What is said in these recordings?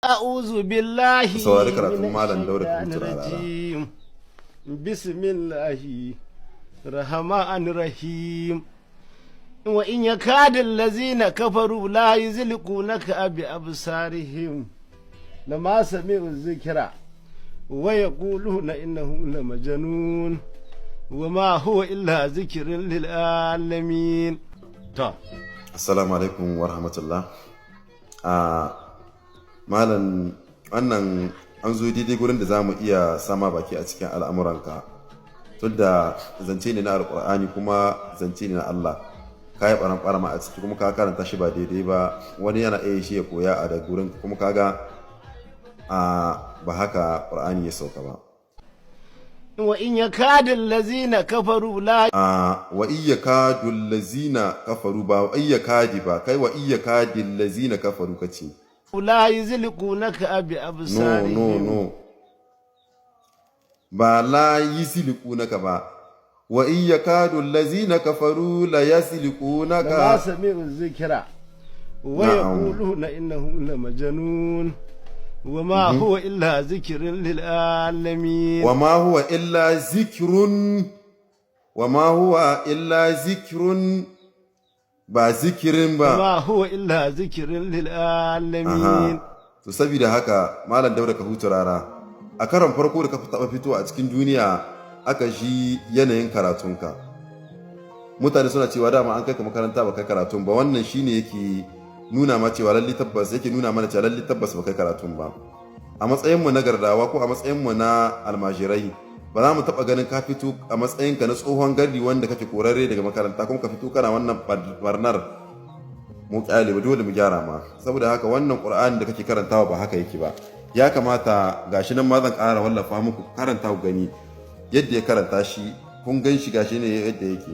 أعوذ بالله saurari karatun من malam Dauda الشيطان Kahutu Rarara. الرجيم بسم الله الرحمن الرحيم وإن يكاد الذين كفروا لا يزلقونك بأبصارهم لما سمعوا الذكر ويقولون إنه لمجنون وما هو إلا ذكر للعالمين. Assalamu alaikum wa rahmatullah. Malam, wannan an zo daidai gurin da za mu iya sama baki a cikin al'amuranka, tunda zance ne na alƙur'ani kuma zance ne na Allah. Ka yi ɓaran a ciki kuma ka karanta shi ba daidai ba, wani yana iya shi ya koya a da gurin kuma kaga ba haka ƙur'ani ya sauka ba. وإن يكاد الذين كفروا لا wa iya kadul lazina kafaru ba wa iya kadi ba kai wa iya kadil lazina kafaru kace لا يزلقونك بأبصارهم. no ba la yisliqunaka ba wa iya kadul lazina kafaru la لما yasliqunaka سمعوا الذكر ويقولون إنه لمجنون وما هو إلا ذكر للعالمين. وما هو إلا ذكر ba zikirin ba. وما هو إلا ذكر للعالمين. To saboda haka malam Dauda Kahutu Rara, a karon farko da ka taɓa fito a cikin duniya aka ji yanayin karatunka. Mutane suna cewa dama an kai ka makaranta ba kai karatun ba, wannan shine yake nuna ma cewa lalle tabbas yake nuna mana cewa lalle tabbas ba kai karatun ba. A matsayin mu na gardawa ko a matsayin mu na almajirai ba za mu taɓa ganin ka fito a matsayinka na tsohon gardi wanda kake korarre daga makaranta kuma ka fito kana wannan barnar mu kyale ba, dole mu gyara ma. Saboda haka wannan Qur'ani da kake karantawa ba haka yake ba. Ya kamata gashi nan ma zan ƙara wallafa muku karanta ku gani yadda ya karanta shi, kun gan shi gashi ne yadda yake.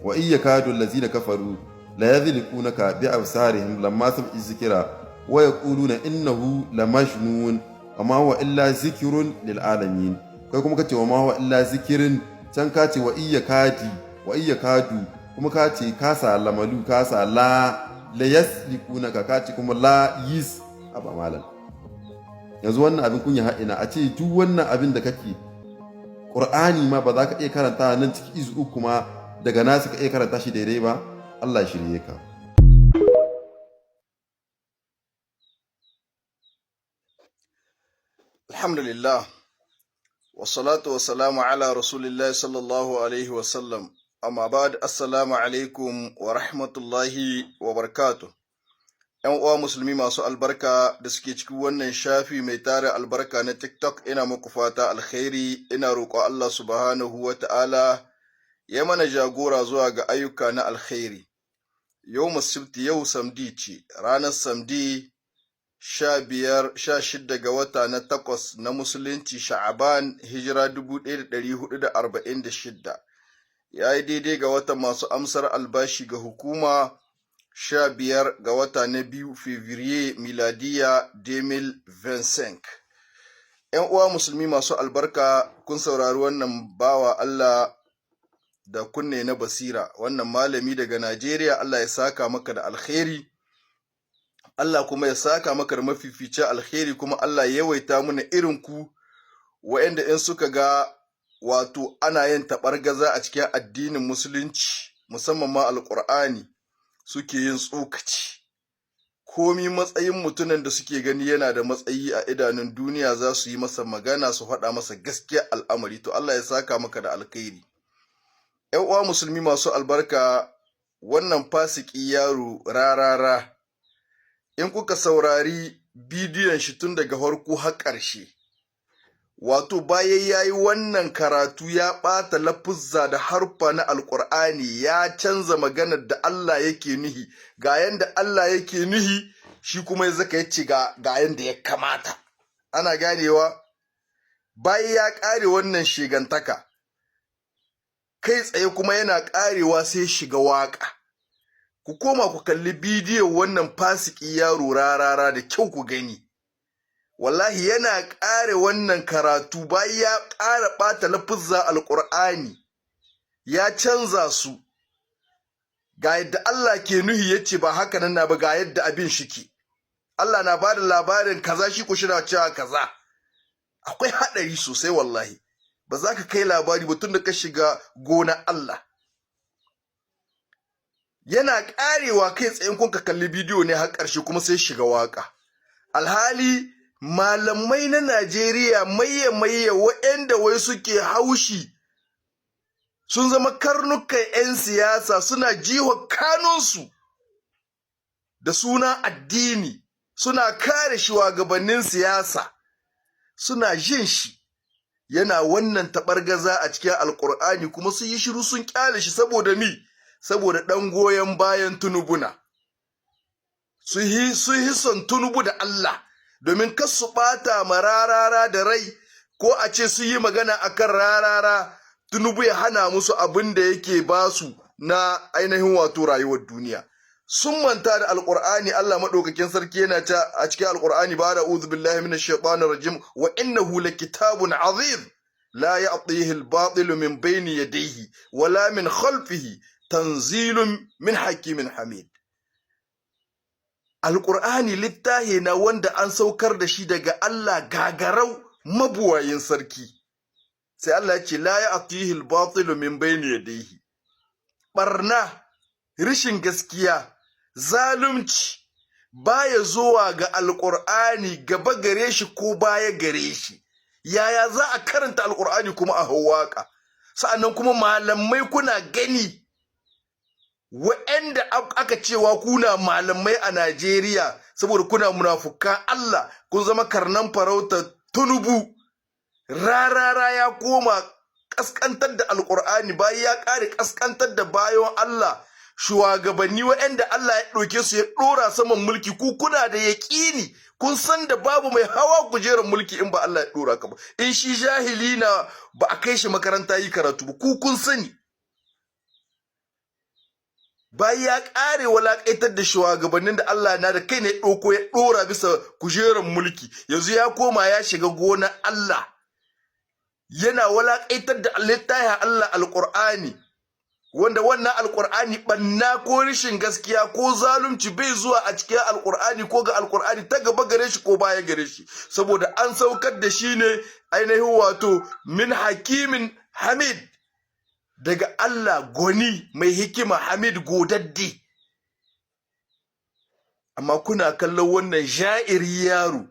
Wa iyyakadu allazina kafaru la yadhliqunaka bi absarihim lamma sami'u zikra wa yaquluna innahu lamajnun wa ma huwa illa zikrun lil alamin. Kai kuma kace wa ma huwa illa zikirin, can ka ce wa iyyakadu kuma ka ce ka sa lamalu ka sa la yasliqunaka ka ce kuma la yis aba malam. Yanzu wannan abin kunya haɗina a ce duk wannan abin da kake Qur'ani ma ba za ka iya karanta nan ciki izu uku ma daga nasu ka iya karanta shi daidai ba. Allah ya shirye ka. Alhamdulillah, wassalatu wassalamu ala rasulillahi sallallahu alaihi wasallam, amma ba'd. Assalamu alaikum wa rahmatullahi wa barakatuh. ‘Yan uwa musulmi masu albarka da suke cikin wannan shafi mai tare albarka na TikTok, ina muku fata alkhairi, ina roƙo Allah subhanahu wa ta'ala ya mana jagora zuwa ga ayyuka na alkhairi. Yau musibti, yau samdi ce, ranar samdi 16 ga wata na 8 na musulunci Sha'aban, hijira 1446, ya yi daidai ga wata masu amsar albashi ga hukuma 15 ga wata na 2 Fevrier miladiya 2025. ‘Yan uwa musulmi masu albarka, kun saurari wannan bawa Allah da kunne na basira, wannan malami daga Najeriya. Allah ya saka maka da alkhairi, Allah kuma ya saka maka da mafificin alkhairi, kuma Allah ya yawaita mana irin ku wa'anda in suka ga wato ana yin taɓargaza a cikin addinin musulunci, musamman ma alƙur'ani, suke yin tsokaci. Komi matsayin mutumin da suke gani yana da matsayi a idanun duniya za su yi masa magana, su faɗa masa gaskiya al'amari. To Allah ya saka maka da alkhairi. ‘Yan uwa musulmi masu albarka, wannan fasiki yaro Rarara, in kuka saurari bidiyon shi tun daga farko har ƙarshe, wato bayan ya yi wannan karatu ya ɓata lafuzza da harfa na alƙur'ani, ya canza maganar da Allah yake nuhi, ga yanda Allah yake nuhi, shi kuma ya zaka yace ga yanda ya kamata. Ana ganewa? Bayan ya ƙare wannan shegantaka, kai tsaye kuma yana ƙarewa sai shiga waƙa. Ku koma ku kalli bidiyon wannan fasiki yaro Rarara da kyau ku gani. Wallahi yana ƙare wannan karatu bayan ya ƙara ɓata lafuzza alƙur'ani, ya canza su, ga yadda Allah ke nuhi yace ba haka nan na ba, ga yadda abin shike. Allah na bada labarin kaza shi ko shi na cewa kaza. Akwai haɗari sosai wallahi. Ba za ka kai labari ba tun da ka shiga gona Allah. Yana ƙarewa kai tsayin kun ka kalli bidiyo ne har ƙarshe kuma sai shiga waƙa. Alhali malamai na Najeriya maye waɗanda wai suke haushi sun zama karnukan 'yan siyasa suna jiwa kanunsu da suna addini, suna kare shugabannin siyasa, suna jin shi yana wannan taɓargaza a cikin Alƙur'ani kuma sun yi shiru sun ƙyale shi saboda mi? Saboda ɗan goyon bayan Tunubuna. Sun yi son Tunubu da Allah domin kar su ɓata ma Rarara da rai ko a ce su yi magana akan Rarara Tunubu ya hana musu abin da yake basu na ainihin wato rayuwar duniya. Sun manta da Alƙur'ani. Allah maɗaukakin sarki yana ta a cikin Alƙur'ani ba da a'udhu billahi minash shaitanir rajim wa innahu lakitabun azim la ya'tihi al-batil min bayni yadayhi wala min khalfihi tanzilun min hakimin hamid. Alƙur'ani littahi na wanda an saukar da shi daga Allah gagarau mabuwayin sarki. Sai Allah ya ce la ya'tihi al-batil min bayni yadayhi. Barna, rishin gaskiya, zalunci baya zuwa ga Alƙur'ani gaba gare shi ko baya gare shi. Yaya za a karanta Alƙur'ani kuma a hawaka? Sa'annan kuma malamai kuna gani wa'anda aka cewa kuna malamai a Najeriya saboda kuna munafukan Allah kun zama karnan farauta Tunubu. Rarara ya koma kaskantar da Alƙur'ani bayan ya ƙare kaskantar da bayan Allah shugabanni wa'anda Allah ya ɗauke su ya ɗora saman mulki. Ku kuna da yaƙini kun san da babu mai hawa kujerar mulki in ba Allah ya ɗora ka ba. In shi jahili na ba a kai shi makaranta yi karatu ba, ku kun sani. Bayan ya ƙare walaƙaitar da shugabannin da Allah na da kai ne ɗauko ya ɗora bisa kujerar mulki, yanzu ya koma ya shiga gonar Allah yana walaƙaitar da littafin Allah Alƙur'ani, wanda wannan Alƙur'ani ɓanna ko rashin gaskiya ko zalunci bai zuwa a cikin Alƙur'ani ko ga Alƙur'ani ta gaba gare shi ko baya gare shi, saboda an saukar da shi ne ainihin wato min hakimin hamid, daga Allah goni mai hikima hamid godadde. Amma kuna kallon wannan ja'iri yaro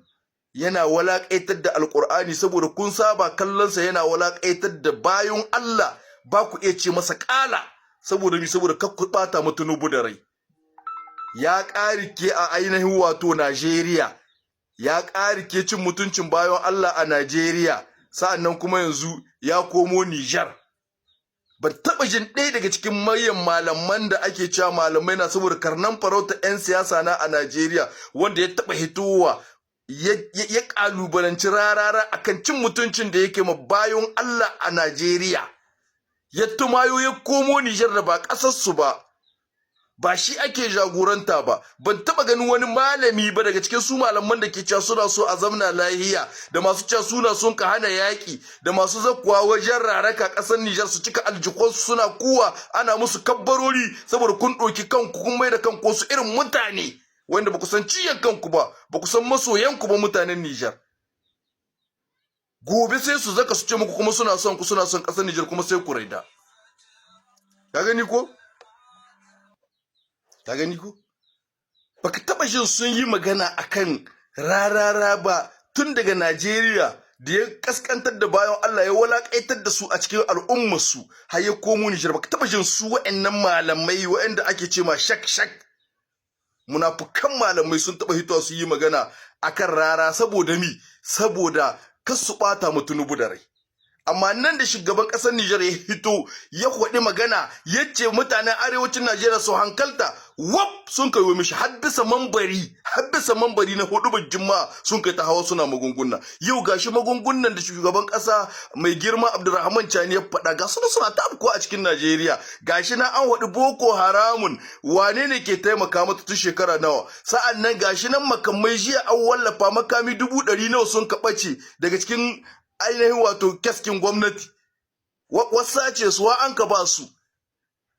yana walaƙaitar da Alƙur'ani saboda kun saba kallonsa yana walaƙaitar da bayan Allah, ba ku iya ce masa ƙala saboda mi? Saboda kar ku ɓata mu Tunubu da rai. Ya ƙarike a ainihin wato Najeriya, ya ƙarike cin mutuncin bayan Allah a Najeriya, sa'annan kuma yanzu ya komo Nijar. Ban taɓa jin ɗaya daga cikin manyan malaman da ake cewa malamai na saboda karnan farauta 'yan siyasa na a Najeriya wanda ya taɓa hitowa ya ƙalubalanci Rarara akan cin mutuncin da yake ma bayan Allah a Najeriya. Ya tumayo ya komo Nijar da ba ƙasarsu ba, ba shi ake jagoranta ba. Ban taɓa ganin wani malami ba daga cikin su malaman da ke cewa suna so a zamna lahiya, da masu cewa suna son ka hana yaƙi, da masu zakkuwa wajen raraka ƙasar Nijar su cika aljikonsu suna kuwa ana musu kabbarori saboda kun ɗauki kanku kun mai da kanku wasu irin mutane wanda ba ku san ciyan kanku ba, ba ku san masoyanku ba mutanen Nijar. Gobe sai su zaka su ce muku kuma suna son ku, suna son ƙasar Nijar, kuma sai ku raida. Ka gani ko? Ka gani ko? Baka taɓa jin sun yi magana akan Rarara ba tun daga Najeriya da ya kaskantar da bayan Allah ya walaƙaitar da su a cikin al'ummarsu har ya komo Nijar. Baka taɓa jin su wa'annan malamai wa'anda ake ce ma shak munafukan malamai sun taɓa hitowa su yi magana akan Rara saboda mi? Saboda kar su ɓata mu Tunubu da rai. Amma nan da shugaban ƙasar Nijar ya hito ya kwaɗi magana ya ce mutanen arewacin Najeriya su hankalta, wap sun kai mishi har bisa mambari na hudubar Juma'a sun kai ta hawa suna magunguna. Yau gashi magungunan da shugaban ƙasa mai girma Abdulrahman Chani ya faɗa ga suna tabko a cikin Najeriya. Gashi na an waɗi Boko Haramun wane ne ke taimaka mata tun shekara nawa? Sa'an nan gashi nan makamai jiya an wallafa makami 100 nawa sun kaɓace daga cikin ainihin wato keskin gwamnati, wasace su wa an ka ba su.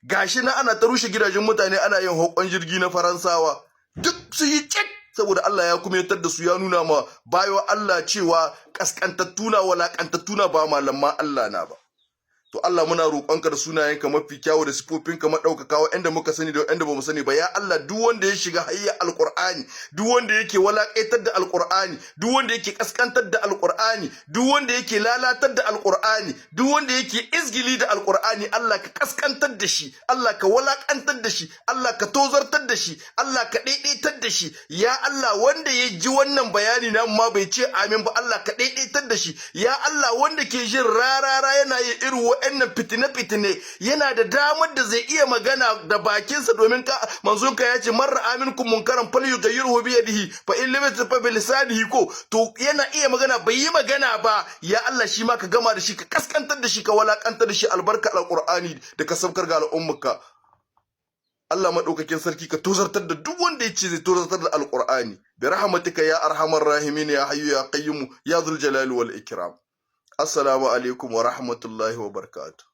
Gashi na ana ta rushe gidajen mutane ana yin hokon jirgi na Faransawa, duk su yi cik saboda Allah ya kuma yatar da su ya nuna ma bayo Allah cewa kaskantattuna walakantattuna ba malaman Allah na ba. To Allah muna roƙonka da sunayenka mafi kyawu da sifofinka madaukaka wanda muka sani da wanda bamu sani ba ya Allah duk wanda ya shiga hayya alqur'ani duk wanda yake walakaitar da alqur'ani duk wanda yake kaskantar da alqur'ani duk wanda yake lalatar da alqur'ani duk wanda yake izgili da alqur'ani Allah ka kaskantar da shi Allah ka walakantar da shi Allah ka tozartar da shi Allah ka daidaitar da shi ya Allah wanda ya ji wannan bayani na ma bai ce amin ba Allah ka daidaitar da shi ya Allah wanda ke jin rarara yana yin irin wa'annan fitine-fitine yana da damar da zai iya magana da bakinsa domin ka manzonka ya ce marra aminkum munkaran falyughayyirhu bi yadihi fa in lam yastati bi lisanihi ko to yana iya magana bai yi magana ba ya Allah shi ma ka gama da shi ka kaskantar da shi ka walakantar da shi albarka alqur'ani da ka sabkar ga al'ummarka Allah madaukakin sarki ka tozartar da duk wanda ya ce zai tozartar da alqur'ani bi rahmatika ya arhamar rahimin ya hayyu ya qayyum ya dhul jalali wal ikram. Assalamu alaikum wa rahmatullahi wa barakatuh.